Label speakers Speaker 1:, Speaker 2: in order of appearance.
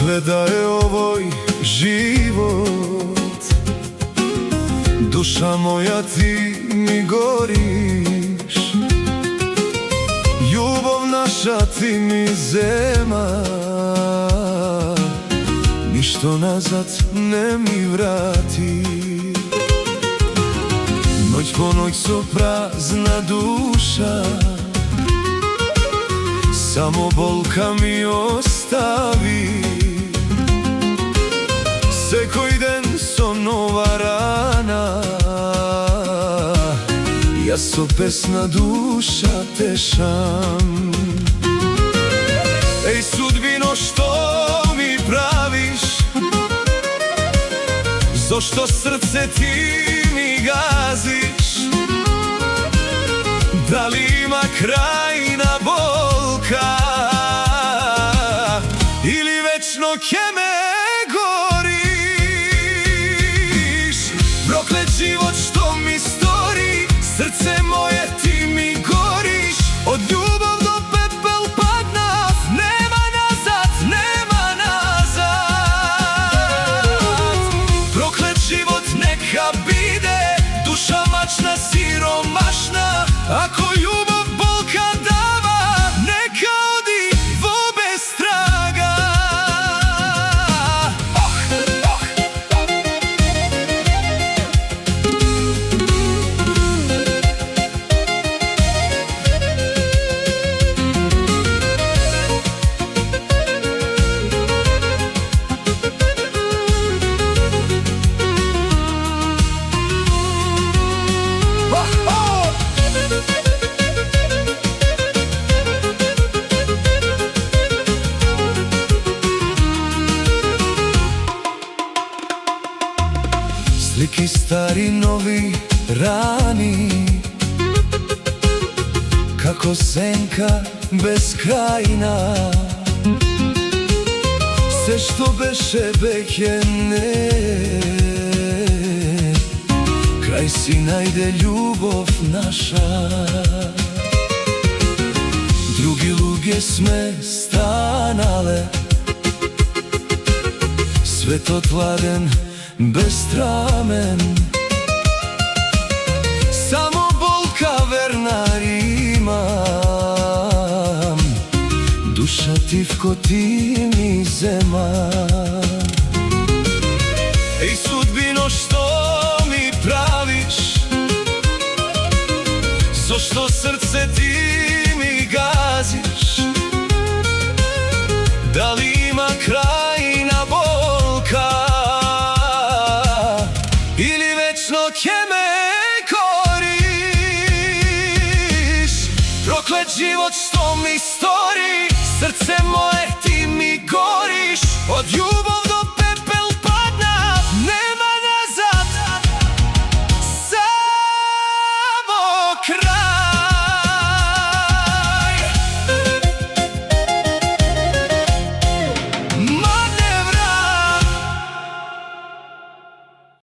Speaker 1: Dokle daje ovoj život, duša moja ti mi goriš. Ljubav naša ti mi zema, ništo nazad ne mi vrati. Noć po noć su prazna duša, samo bolka mi ostavi. Se koji den so nova rana, ja so pesna duša tešam. Ej sudbino, što mi praviš? Zašto srce ti mi gaziš? Da li ima krajna bolka ili večno ke me goriš? Proklet život što mi stori, srce moje ti mi goriš. Od ljubav do pepel padna, nema nazad, nema nazad. Proklet život neka bide, duša mačna siromašna. Ako ljubav bolka dava, neka odi vo bez traga. Sliki stari, novi, rani, kako senka beskrajna. Sve što beše bekene, kraj si najde ljubav naša. Drugi luge sme stanale, svetotladen, bestramen. Samo bolka verna imam, duša tivko ti mi zema. Ej sudbino, što mi praviš? Zašto srce ti mi gaziš? Da li ima krajna bolka ili večno ke me koriš? Proklet život što mi stori, srce moje ti mi goriš. Od